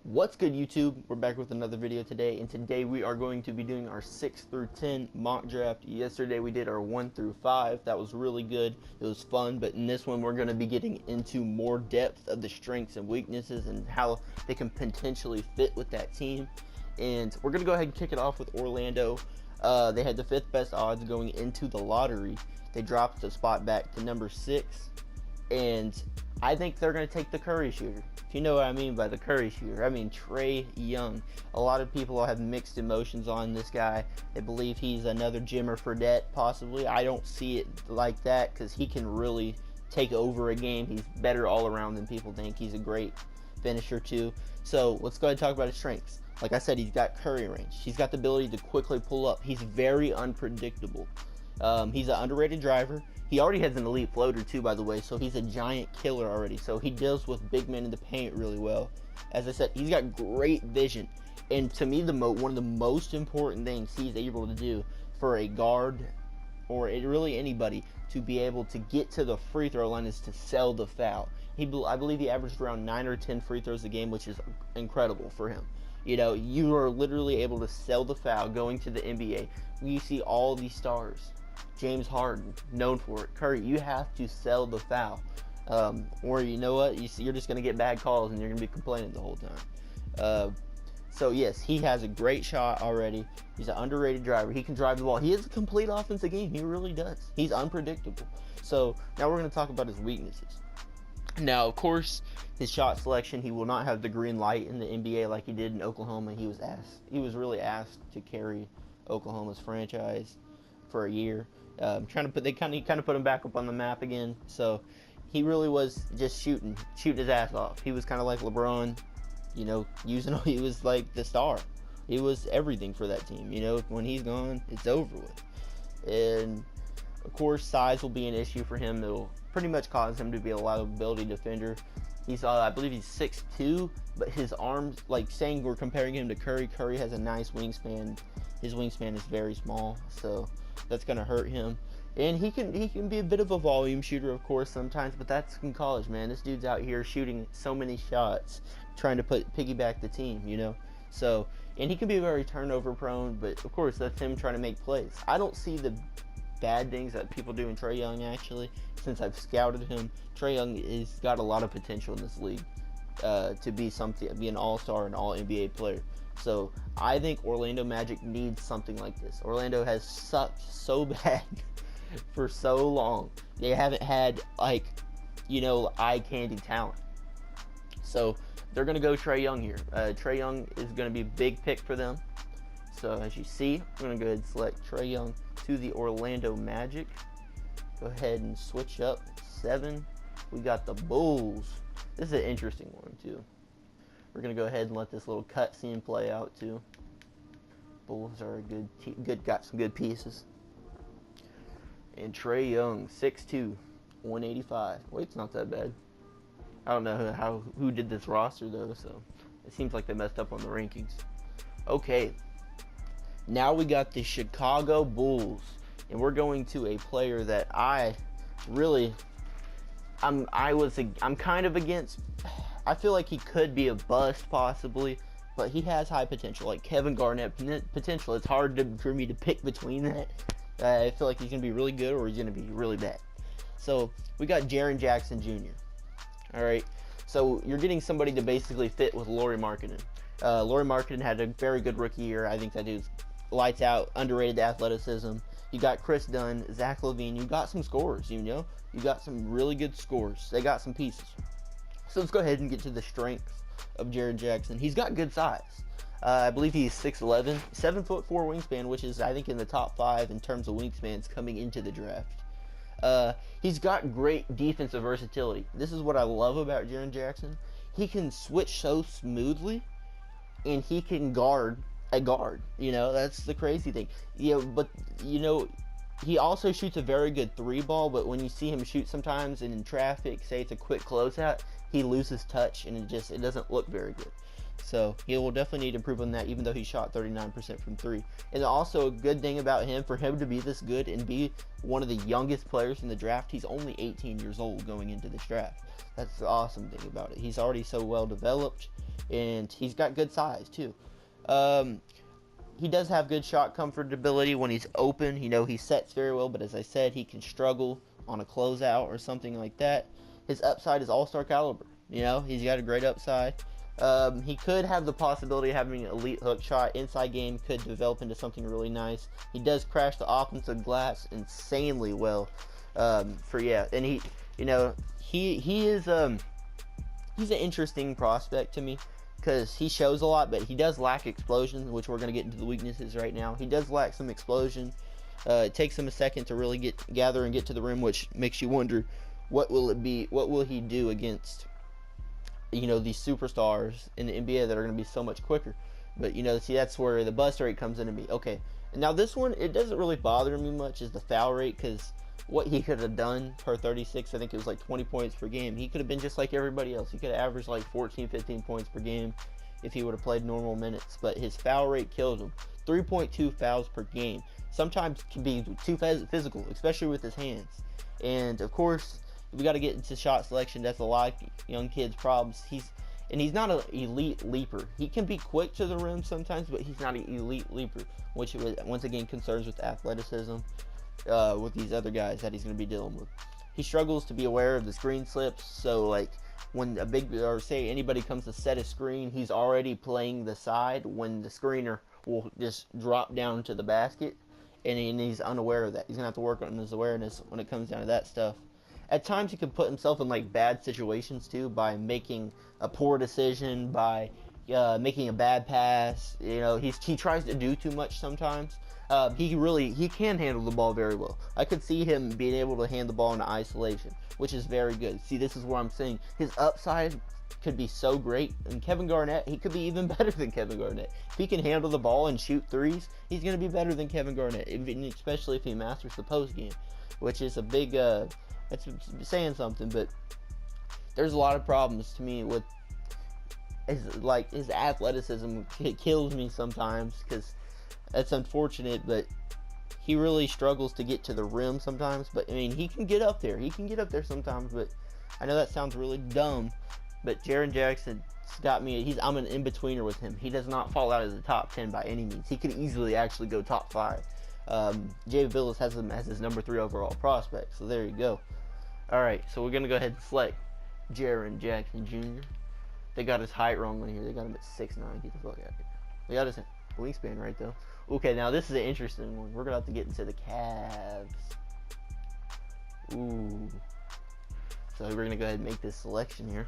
What's good, YouTube? We're back with another video today, and today we are going to be doing our 6 through 10 mock draft. Yesterday we did our 1 through 5. That was really good. It was fun, but in this one we're going to be getting into more depth of the strengths and weaknesses and how they can potentially fit with that team. And we're going to go ahead and kick it off with Orlando. They had the 5th best odds going into the lottery. They dropped the spot back to number 6, and I think they're going to take the Curry shooter. If you know what I mean by the Curry shooter, I mean Trae Young. A lot of people have mixed emotions on this guy. They believe he's another Jimmer Fredette, possibly. I don't see it like that because he can really take over a game. He's better all around than people think. He's a great finisher too. So let's go ahead and talk about his strengths. Like I said, he's got Curry range. He's got the ability to quickly pull up. He's very unpredictable. He's an underrated driver. He already has an elite floater too, by the way, so he's a giant killer already. So he deals with big men in the paint really well. As I said, he's got great vision. And to me, one of the most important things he's able to do for a guard or really anybody to be able to get to the free throw line is to sell the foul. I believe he averaged around 9 or 10 free throws a game, which is incredible for him. You know, you are literally able to sell the foul going to the NBA. You see all these stars. James Harden, known for it. Curry, you have to sell the foul. Or you know what? You're just going to get bad calls and you're going to be complaining the whole time. So yes, he has a great shot already. He's an underrated driver. He can drive the ball. He has a complete offensive game. He really does. He's unpredictable. So now we're going to talk about his weaknesses. Now, of course, his shot selection, he will not have the green light in the NBA like he did in Oklahoma. He was really asked to carry Oklahoma's franchise for a year. They kind of put him back up on the map again. So he really was just shooting his ass off. He was kind of like LeBron, you know, he was like the star. He was everything for that team. You know, when he's gone, it's over with. And of course, size will be an issue for him. It'll pretty much cause him to be a liability defender. I believe he's 6'2", but his arms, like saying we're comparing him to Curry. Curry has a nice wingspan. His wingspan is very small, so that's going to hurt him. And he can be a bit of a volume shooter, of course, sometimes, but that's in college, man. This dude's out here shooting so many shots, trying to piggyback the team, you know. So, and he can be very turnover prone, but of course, that's him trying to make plays. I don't see the bad things that people do in Trae Young, actually. Since I've scouted him, Trae Young has got a lot of potential in this league to be an all-star and all-NBA player. So I think Orlando Magic needs something like this. Orlando has sucked so bad for so long. They haven't had, like, you know, eye candy talent. So they're going to go Trae Young here. Trae Young is going to be a big pick for them. So as you see, I'm going to go ahead and select Trae Young to the Orlando Magic. Go ahead and switch up. 7. We got the Bulls. This is an interesting one too. We're going to go ahead and let this little cutscene play out too. Bulls are got some good pieces. And Trae Young, 6'2", 185. Wait, it's not that bad. I don't know who did this roster though, so it seems like they messed up on the rankings. Okay, now we got the Chicago Bulls, and we're going to a player that I'm kind of against. I feel like he could be a bust possibly, but he has high potential, like Kevin Garnett potential. It's hard for me to pick between that. I feel like he's going to be really good or he's going to be really bad. So we got Jaren Jackson Jr. All right, so you're getting somebody to basically fit with Lauri Markkanen. Lauri Markkanen had a very good rookie year. I think that dude's lights out, underrated athleticism. You got Chris Dunn, Zach LaVine. You got some scorers, you know. You got some really good scorers. They got some pieces. So let's go ahead and get to the strengths of Jaren Jackson. He's got good size. I believe he's 6'11", 7'4" wingspan, which is, I think, in the top 5 in terms of wingspans coming into the draft. He's got great defensive versatility. This is what I love about Jaren Jackson. He can switch so smoothly, and he can guard a guard. You know, that's the crazy thing. You know, but you know, he also shoots a very good 3 ball, but when you see him shoot sometimes and in traffic, say it's a quick closeout, he loses touch and it doesn't look very good. So he will definitely need to improve on that, even though he shot 39% from 3. And also a good thing about him, for him to be this good and be one of the youngest players in the draft, he's only 18 years old going into this draft. That's the awesome thing about it. He's already so well developed, and he's got good size too. He does have good shot comfortability when he's open. You know, he sets very well, but as I said, he can struggle on a closeout or something like that. His upside is all-star caliber. You know, he's got a great upside. He could have the possibility of having an elite hook shot. Inside game could develop into something really nice. He does crash the offensive glass insanely well. And he, you know, he is he's an interesting prospect to me because he shows a lot, but he does lack explosion, which we're going to get into the weaknesses right now. He does lack some explosion. It takes him a second to really gather and get to the rim, which makes you wonder, what will he do against, you know, these superstars in the NBA that are going to be so much quicker. But, you know, see, that's where the bust rate comes into me. Okay, now this one, it doesn't really bother me much, is the foul rate, because what he could have done per 36, I think it was like 20 points per game. He could have been just like everybody else. He could have averaged like 14, 15 points per game if he would have played normal minutes. But his foul rate killed him. 3.2 fouls per game. Sometimes can be too physical, especially with his hands. And, of course, we got to get into shot selection. That's a lot of young kids' problems. He's not an elite leaper. He can be quick to the rim sometimes, but he's not an elite leaper, which once again concerns with athleticism with these other guys that he's going to be dealing with. He struggles to be aware of the screen slips, so like when say anybody comes to set a screen, he's already playing the side when the screener will just drop down to the basket, and he's unaware of that. He's going to have to work on his awareness when it comes down to that stuff. At times he can put himself in like bad situations too by making a poor decision, by making a bad pass. You know, he tries to do too much sometimes. He can handle the ball very well. I could see him being able to hand the ball in isolation, which is very good. See, this is where I'm saying his upside could be so great. And Kevin Garnett, he could be even better than Kevin Garnett. If he can handle the ball and shoot threes, he's going to be better than Kevin Garnett, especially if he masters the post game, which is a big, that's saying something. But there's a lot of problems to me with his athleticism. It kills me sometimes because that's unfortunate, but he really struggles to get to the rim sometimes. But I mean, he can get up there. He can get up there sometimes. But I know that sounds really dumb. But Jaren Jackson's got me. I'm an in-betweener with him. He does not fall out of the top 10 by any means. He could easily actually go top 5. Jay Billis has him as his number 3 overall prospect. So there you go. All right, so we're gonna go ahead and select Jaren Jackson Jr. They got his height wrong on here. They got him at 6'9". Get the fuck out of here. They got his wingspan right though. Okay, now this is an interesting one. We're gonna have to get into the Cavs. Ooh. So we're gonna go ahead and make this selection here.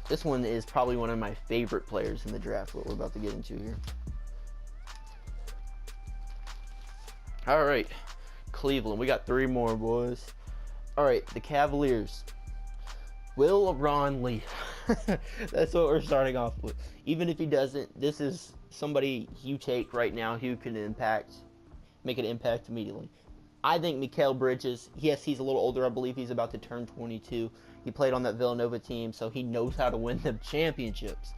This one is probably one of my favorite players in the draft, what we're about to get into here. All right, Cleveland. We got 3 more, boys. All right, the Cavaliers. Will LeBron leave? That's what we're starting off with. Even if he doesn't, this is somebody you take right now who can make an impact immediately. I think Mikal Bridges, yes, he's a little older. I believe he's about to turn 22. He played on that Villanova team, so he knows how to win the championships.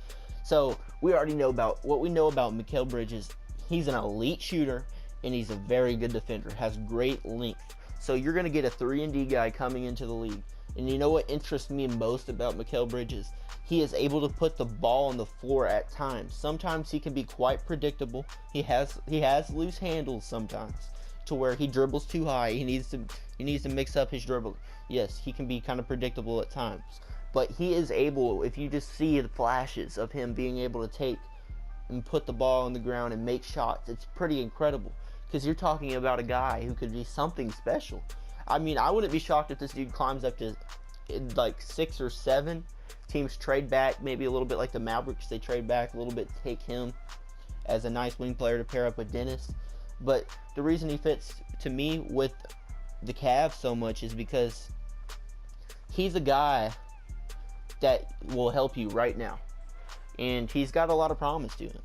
So we already know about what we know about Mikal Bridges. He's an elite shooter, and he's a very good defender. Has great length. So you're going to get a 3-and-D guy coming into the league. And you know what interests me most about Mikal Bridges? He is able to put the ball on the floor at times. Sometimes he can be quite predictable. He has loose handles sometimes, to where he dribbles too high. He needs to mix up his dribbling. Yes, he can be kind of predictable at times, but he is able, if you just see the flashes of him being able to take and put the ball on the ground and make shots, it's pretty incredible, because you're talking about a guy who could be something special. I mean, I wouldn't be shocked if this dude climbs up to like 6 or 7. Teams trade back, maybe a little bit like the Mavericks. They trade back a little bit to take him as a nice wing player to pair up with Dennis. But the reason he fits to me with the Cavs so much is because he's a guy that will help you right now. And he's got a lot of promise to him.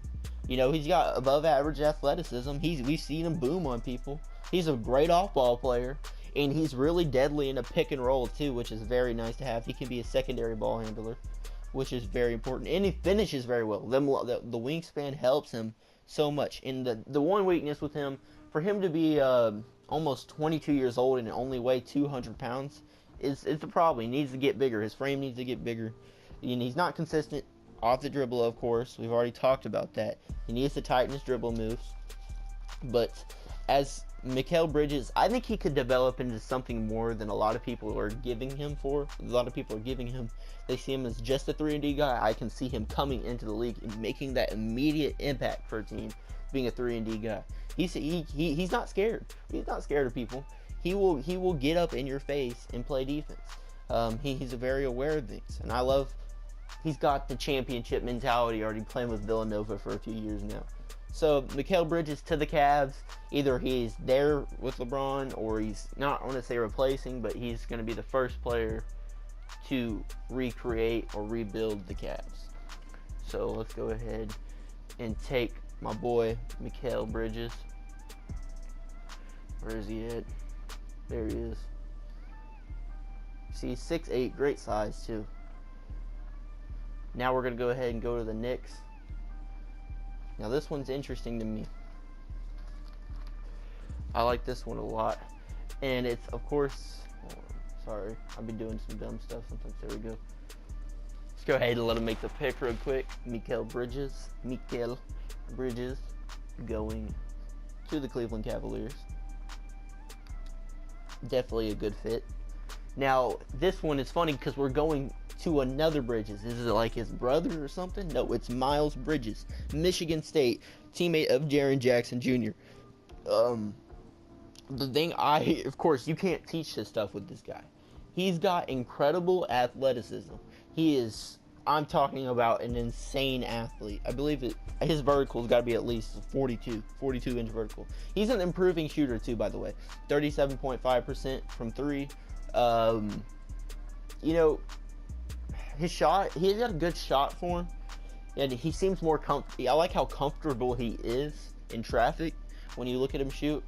You know, he's got above average athleticism. We've seen him boom on people. He's a great off-ball player. And he's really deadly in a pick and roll too, which is very nice to have. He can be a secondary ball handler. which is very important. And he finishes very well. The wingspan helps him so much. And the one weakness with him, for him to be almost 22 years old and only weigh 200 pounds, is a problem. He needs to get bigger. His frame needs to get bigger. And he's not consistent off the dribble, of course. We've already talked about that. He needs to tighten his dribble moves. But as Mikal Bridges, I think he could develop into something more than a lot of people are giving him for. A lot of people are giving him. They see him as just a 3-and-D guy. I can see him coming into the league and making that immediate impact for a team, being a 3-and-D guy. He's not scared. He's not scared of people. He will get up in your face and play defense. He's very aware of things, and I love. He's got the championship mentality, already playing with Villanova for a few years now. So Mikal Bridges to the Cavs, either he's there with LeBron or he's not, I want to say replacing, but he's going to be the first player to recreate or rebuild the Cavs. So let's go ahead and take my boy Mikal Bridges. Where is he at? There he is. See, 6'8", great size too. Now we're going to go ahead and go to the Knicks. Now this one's interesting to me. I like this one a lot. And it's, of course, sorry, I've been doing some dumb stuff sometimes. There we go. Let's go ahead and let him make the pick real quick. Mikal Bridges going to the Cleveland Cavaliers. Definitely a good fit. Now, this one is funny because we're going to another Bridges. Is it like his brother or something? No, it's Miles Bridges, Michigan State, teammate of Jaren Jackson Jr. The thing of course, you can't teach this stuff with this guy. He's got incredible athleticism. I'm talking about an insane athlete. I believe his vertical's got to be at least 42 inch vertical. He's an improving shooter too, by the way. 37.5% from 3. You know, his shot, he's got a good shot for him, and he seems more comfortable. I like how comfortable he is in traffic when you look at him shoot.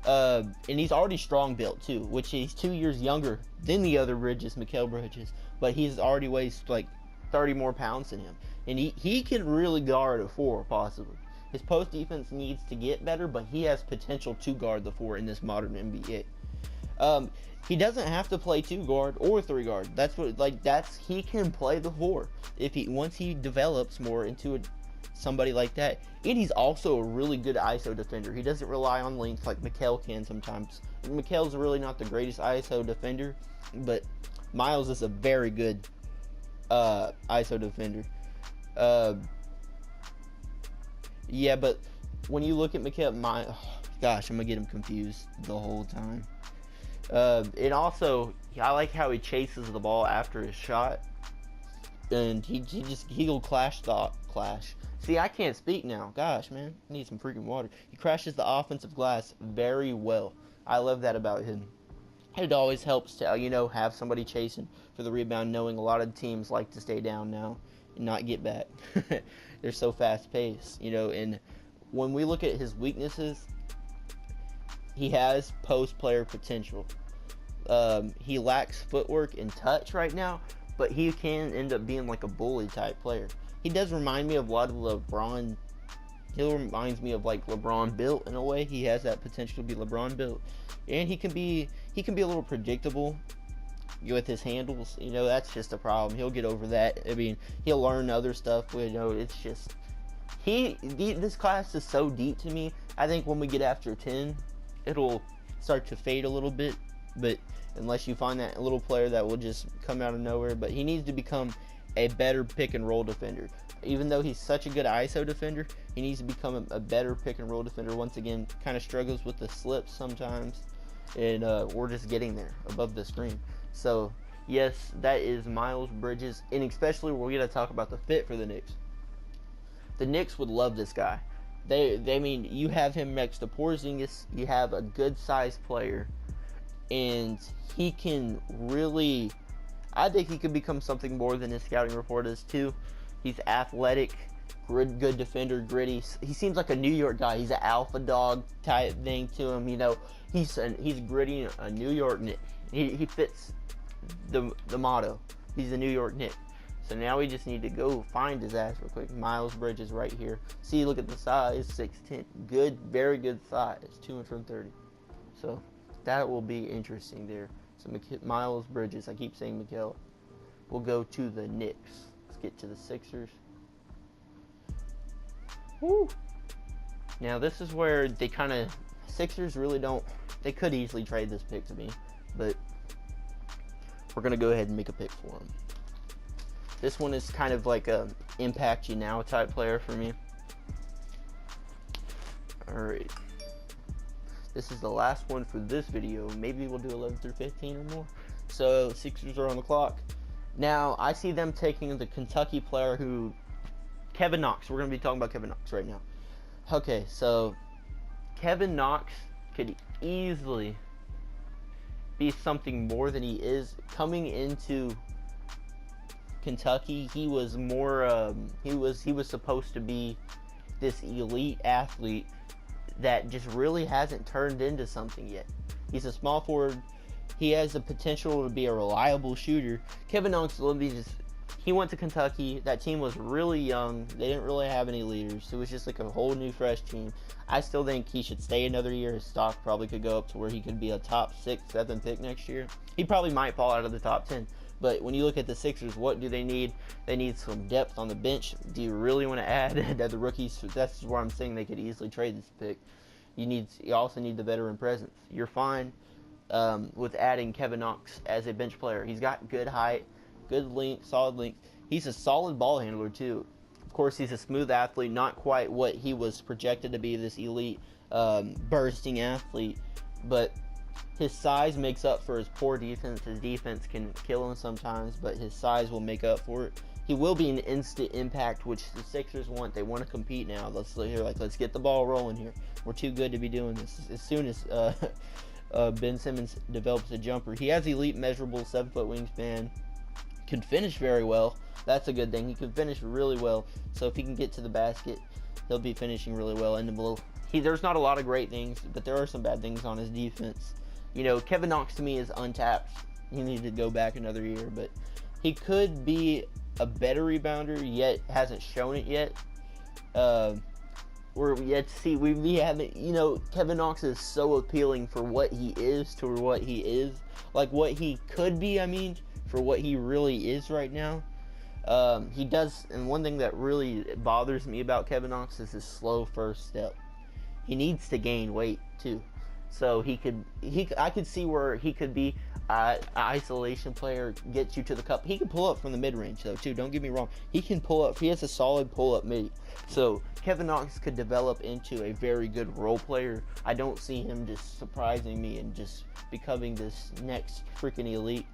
And he's already strong built too, which he's 2 years younger than the other Bridges, Mikal Bridges, but he's already weighs like 30 more pounds than him, and he can really guard a 4 possibly. His post defense needs to get better, but he has potential to guard the 4 in this modern NBA. He doesn't have to play 2 guard or 3 guard. He can play the 4 once he develops more into somebody like that. And he's also a really good ISO defender. He doesn't rely on length like Mikal can sometimes. Mikal's really not the greatest ISO defender, but Miles is a very good ISO defender. Yeah, but when you look at Mikal, gosh, I'm gonna get him confused the whole time. And also, I like how he chases the ball after his shot, and he'll clash. See, I can't speak now. Gosh, man, I need some freaking water. He crashes the offensive glass very well. I love that about him. It always helps to have somebody chasing for the rebound, knowing a lot of teams like to stay down now and not get back. They're so fast paced, and when we look at his weaknesses, he has post player potential. He lacks footwork and touch right now, but he can end up being like a bully type player. He does remind me of a lot of LeBron. He reminds me of like LeBron built in a way. He has that potential to be LeBron built, and he can be a little predictable with his handles. That's just a problem. He'll get over that. I mean, he'll learn other stuff. It's just this class is so deep to me. I think when we get after 10, it'll start to fade a little bit, but unless you find that little player that will just come out of nowhere. But he needs to become a better pick and roll defender. Even though he's such a good ISO defender, he needs to become a better pick and roll defender. Once again, kind of struggles with the slips sometimes, and we're just getting there above the screen. So yes, that is Miles Bridges, and especially we're going to talk about the fit for the Knicks. The Knicks would love this guy. They mean, you have him next to Porzingis, you have a good sized player, and he can really, I think he could become something more than his scouting report is too. He's athletic, good defender, gritty. He seems like a New York guy. He's an alpha dog type thing to him. He's gritty, a New York Knick. He fits the motto. He's a New York Knick. So now we just need to go find his ass real quick. Miles Bridges right here. See, look at the size, 6'10". Good, very good size, 230. So that will be interesting there. So Miles Bridges, I keep saying Mikael. We'll go to the Knicks. Let's get to the Sixers. Woo! Now this is where they kind of, Sixers really don't, they could easily trade this pick to me, but we're going to go ahead and make a pick for him. This one is kind of like a impact you now type player for me. Alright. This is the last one for this video. Maybe we'll do 11 through 15 or more. So Sixers are on the clock. Now I see them taking the Kentucky player who, Kevin Knox. We're going to be talking about Kevin Knox right now. Okay, so Kevin Knox could easily be something more than he is. Coming into Kentucky, he was more he was supposed to be this elite athlete that just really hasn't turned into something yet. He's a small forward. He has the potential to be a reliable shooter. Kevin Knox, he went to Kentucky. That team was really young. They didn't really have any leaders. It was just like a whole new fresh team. I still think he should stay another year. His stock probably could go up to where he could be a top 6, 7 pick next year. He probably might fall out of the top 10. But when you look at the Sixers, what do they need? They need some depth on the bench. Do you really want to add the rookies? That's where I'm saying they could easily trade this pick. You also need the veteran presence. You're fine with adding Kevin Knox as a bench player. He's got good height, good length, solid length. He's a solid ball handler too. Of course, he's a smooth athlete, not quite what he was projected to be, this elite bursting athlete, but his size makes up for his poor defense. His defense can kill him sometimes, but his size will make up for it. He will be an instant impact, which the Sixers want. They want to compete now. Let's get the ball rolling here. We're too good to be doing this. As soon as Ben Simmons develops a jumper, he has elite measurable 7-foot wingspan. Can finish very well. That's a good thing. He can finish really well. So if he can get to the basket, he'll be finishing really well. And there's not a lot of great things, but there are some bad things on his defense. You know, Kevin Knox to me is untapped. He needs to go back another year, but he could be a better rebounder, yet hasn't shown it yet. We're yet to see. We haven't, you know, Kevin Knox is so appealing for what he is to what he is. Like what he could be, I mean, for what he really is right now. He does, and one thing that really bothers me about Kevin Knox is his slow first step. He needs to gain weight too. So I could see where he could be an isolation player, get you to the cup. He can pull up from the mid-range though too, don't get me wrong. He can pull up, he has a solid pull-up mid. So Kevin Knox could develop into a very good role player. I don't see him just surprising me and just becoming this next freaking elite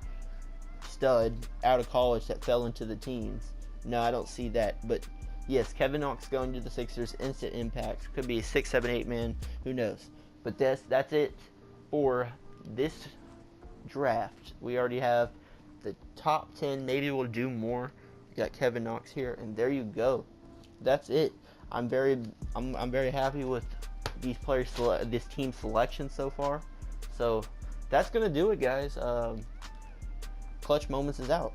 stud out of college that fell into the teens. No, I don't see that. But yes, Kevin Knox going to the Sixers, instant impact. Could be a 6, 7, 8 man, who knows. But that's it for this draft. We already have the top 10. Maybe we'll do more. We got Kevin Knox here, and there you go. That's it. I'm very happy with these players, this team selection so far. So that's gonna do it, guys. Clutch Moments is out.